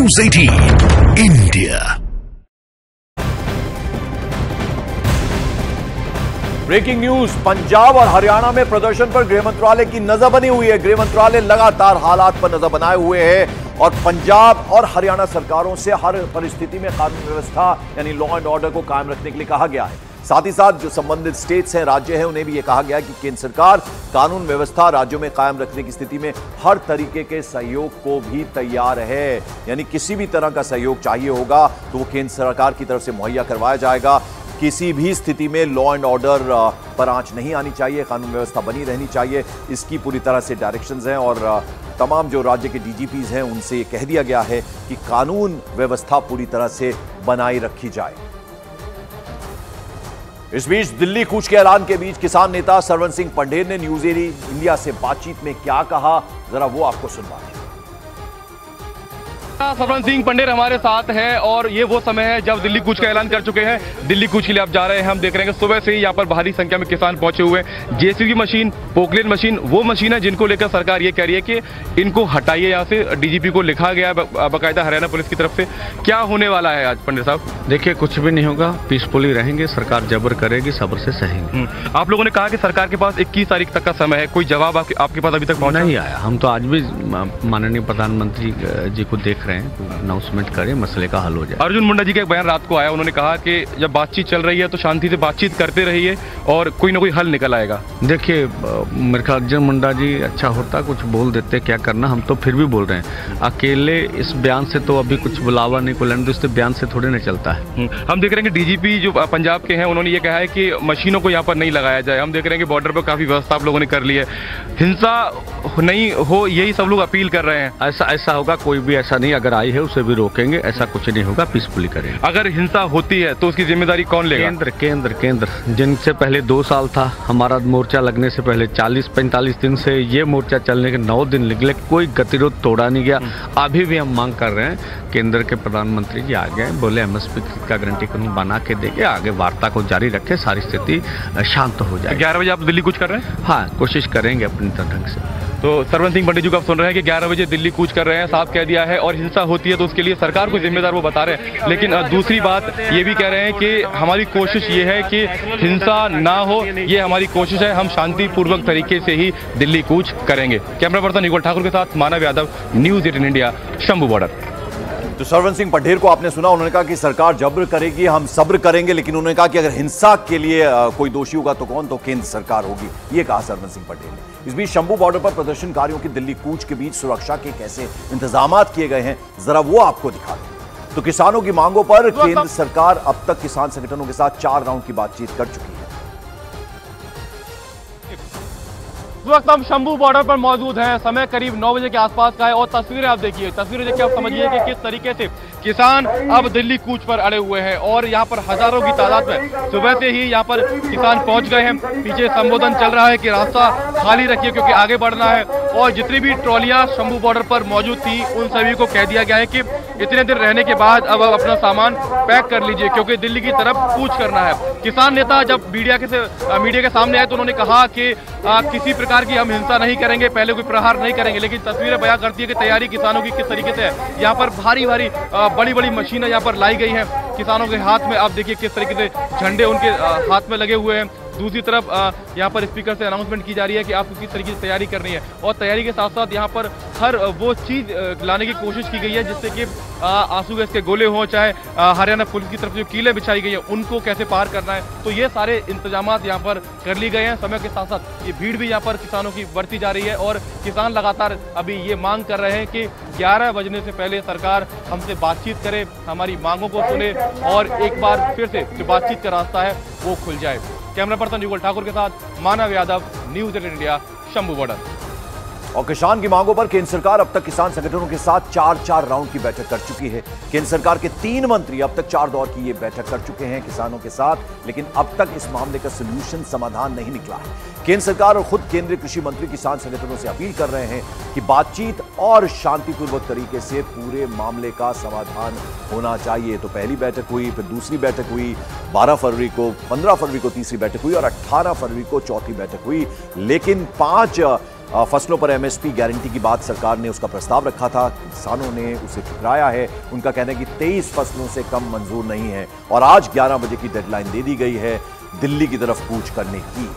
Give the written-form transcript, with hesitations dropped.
News 18 India। Breaking news, Punjab और हरियाणा में प्रदर्शन पर गृह मंत्रालय की नजर बनी हुई है। गृह मंत्रालय लगातार हालात पर नजर बनाए हुए है और पंजाब और हरियाणा सरकारों से हर परिस्थिति में कानून व्यवस्था यानी लॉ एंड ऑर्डर को कायम रखने के लिए कहा गया है। साथ ही साथ जो संबंधित स्टेट्स हैं, राज्य हैं, उन्हें भी यह कहा गया है कि केंद्र सरकार कानून व्यवस्था राज्यों में कायम रखने की स्थिति में हर तरीके के सहयोग को भी तैयार है। यानी किसी भी तरह का सहयोग चाहिए होगा तो वो केंद्र सरकार की तरफ से मुहैया करवाया जाएगा। किसी भी स्थिति में लॉ एंड ऑर्डर पर आंच नहीं आनी चाहिए, कानून व्यवस्था बनी रहनी चाहिए, इसकी पूरी तरह से डायरेक्शंस हैं और तमाम जो राज्य के डीजीपीज हैं उनसे ये कह दिया गया है कि कानून व्यवस्था पूरी तरह से बनाई रखी जाए। इस बीच दिल्ली कूच के ऐलान के बीच किसान नेता सरवन सिंह पंढेर ने न्यूज 18 इंडिया से बातचीत में क्या कहा, जरा वो आपको सुनवाएं। सरवन सिंह पंढेर हमारे साथ है और ये वो समय है जब दिल्ली कूच का ऐलान कर चुके हैं। दिल्ली कूच के लिए आप जा रहे हैं, हम देख रहे हैं कि सुबह से ही यहाँ पर भारी संख्या में किसान पहुंचे हुए हैं। जेसीबी मशीन, पोकलेन मशीन, वो मशीन है जिनको लेकर सरकार ये कह रही है कि इनको हटाइए यहाँ से। डीजीपी को लिखा गया है बाकायदा हरियाणा पुलिस की तरफ से। क्या होने वाला है आज पंढेर साहब? देखिए, कुछ भी नहीं होगा, पीसफुली रहेंगे, सरकार जबर करेगी, सब्र से सहेंगे। आप लोगों ने कहा कि सरकार के पास 21 तारीख तक का समय है, कोई जवाब आपके पास अभी तक पहुंचा नहीं आया। हम तो आज भी माननीय प्रधानमंत्री जी को देख रहे हैं, अनाउंसमेंट करें, मसले का हल हो जाए। अर्जुन मुंडा जी का एक बयान रात को आया, उन्होंने कहा कि जब बातचीत चल रही है तो शांति से बातचीत करते रहिए और कोई ना कोई हल निकल आएगा। देखिए, मेरे ख्याल अर्जुन मुंडा जी अच्छा होता कुछ बोल देते, क्या करना, हम तो फिर भी बोल रहे हैं। अकेले इस बयान से तो अभी कुछ बुलावा नहीं को लेने, तो बयान से थोड़े नहीं चलता है। हम देख रहे हैं कि डीजीपी जो पंजाब के हैं उन्होंने ये कहा है कि मशीनों को यहाँ पर नहीं लगाया जाए। हम देख रहे हैं कि बॉर्डर पर काफी व्यवस्था आप लोगों ने कर ली है, हिंसा नहीं हो, यही सब लोग अपील कर रहे हैं। ऐसा होगा, कोई भी ऐसा नहीं, अगर आई है उसे भी रोकेंगे, ऐसा कुछ नहीं होगा, पीसफुली करेंगे। अगर हिंसा होती है तो उसकी जिम्मेदारी कौन लेगा? केंद्र जिनसे पहले 2 साल था, हमारा मोर्चा लगने से पहले 40-45 दिन से ये मोर्चा चलने के 9 दिन निकले, कोई गतिरोध तोड़ा नहीं गया। अभी भी हम मांग कर रहे हैं, केंद्र के प्रधानमंत्री जी आ गए, बोले एमएसपी का गारंटी कानून बना के देंगे, आगे वार्ता को जारी रखे, सारी स्थिति शांत हो जाए। 11 बजे आप दिल्ली कूच कर रहे हैं? हाँ, कोशिश करेंगे अपनी ढंग से। तो सरवन सिंह पंडित जी को आप सुन रहे हैं कि 11 बजे दिल्ली कूच कर रहे हैं, साफ कह दिया है। और हिंसा होती है तो उसके लिए सरकार को जिम्मेदार वो बता रहे हैं। लेकिन दूसरी बात ये भी कह रहे हैं कि हमारी कोशिश ये है कि हिंसा ना हो, ये हमारी कोशिश है, हम शांतिपूर्वक तरीके से ही दिल्ली कूच करेंगे। कैमरा पर्सन युगल ठाकुर के साथ Manav Yadav, news 18 India, Shambhu border. तो सरवन सिंह पंढेर को आपने सुना, उन्होंने कहा कि सरकार जब्र करेगी, हम सब्र करेंगे, लेकिन उन्होंने कहा कि अगर हिंसा के लिए कोई दोषी होगा तो कौन, तो केंद्र सरकार होगी, ये कहा सरवन सिंह पंढेर ने। इस बीच शंभू बॉर्डर पर प्रदर्शनकारियों की दिल्ली कूच के बीच सुरक्षा के कैसे इंतजाम किए गए हैं, जरा वो आपको दिखा दें। तो किसानों की मांगों पर केंद्र सरकार अब तक किसान संगठनों के साथ 4 राउंड की बातचीत कर चुकी है। इस वक्त हम शंभू बॉर्डर पर मौजूद हैं, समय करीब 9 बजे के आसपास का है और तस्वीरें आप देखिए, तस्वीरें देखिए आप समझिए कि किस तरीके से किसान अब दिल्ली कूच पर अड़े हुए हैं और यहाँ पर हजारों की तादाद में सुबह से ही यहाँ पर किसान पहुंच गए हैं। पीछे संबोधन चल रहा है कि रास्ता खाली रखिए क्योंकि आगे बढ़ना है और जितनी भी ट्रॉलियां शंभू बॉर्डर पर मौजूद थी उन सभी को कह दिया गया है कि इतने दिन रहने के बाद अब अपना सामान पैक कर लीजिए क्योंकि दिल्ली की तरफ कूच करना है। किसान नेता जब मीडिया के सामने आए तो उन्होंने कहा कि किसी प्रकार की हम हिंसा नहीं करेंगे, पहले कोई प्रहार नहीं करेंगे, लेकिन तस्वीरें बयां करती है कि तैयारी किसानों की किस तरीके से है। यहाँ पर भारी बड़ी मशीनें यहाँ पर लाई गई हैं किसानों के हाथ में। आप देखिए किस तरीके से झंडे उनके हाथ में लगे हुए हैं। दूसरी तरफ यहाँ पर स्पीकर से अनाउंसमेंट की जा रही है कि आपको किस तरीके से तैयारी करनी है और तैयारी के साथ साथ यहाँ पर हर वो चीज़ लाने की कोशिश की गई है जिससे कि आंसू गैस के गोले हों, चाहे हरियाणा पुलिस की तरफ जो कीलें बिछाई गई हैं उनको कैसे पार करना है, तो ये सारे इंतजामात यहाँ पर कर लिए गए हैं। समय के साथ साथ ये भीड़ भी यहाँ पर किसानों की बढ़ती जा रही है और किसान लगातार अभी ये मांग कर रहे हैं कि 11 बजने से पहले सरकार हमसे बातचीत करे, हमारी मांगों को सुने और एक बार फिर से जो बातचीत का रास्ता है वो खुल जाए। कैमरा पर्सन युगल ठाकुर के साथ Manav Yadav, news 18 India, Shambhu border. और किसान की मांगों पर केंद्र सरकार अब तक किसान संगठनों के साथ 4 राउंड की बैठक कर चुकी है। केंद्र सरकार के 3 मंत्री अब तक 4 दौर की ये बैठक कर चुके हैं किसानों के साथ, लेकिन अब तक इस मामले का सोल्यूशन समाधान नहीं निकला है। केंद्र सरकार और खुद केंद्रीय कृषि मंत्री किसान संगठनों से अपील कर रहे हैं कि बातचीत और शांतिपूर्वक तरीके से पूरे मामले का समाधान होना चाहिए। तो पहली बैठक हुई, फिर दूसरी बैठक हुई, 12 फरवरी को, 15 फरवरी को तीसरी बैठक हुई और 18 फरवरी को चौथी बैठक हुई, लेकिन 5 फसलों पर एमएसपी गारंटी की बात सरकार ने उसका प्रस्ताव रखा था, किसानों ने उसे ठुकराया है। उनका कहना है कि 23 फसलों से कम मंजूर नहीं है और आज 11 बजे की डेडलाइन दे दी गई है दिल्ली की तरफ कूच करने की।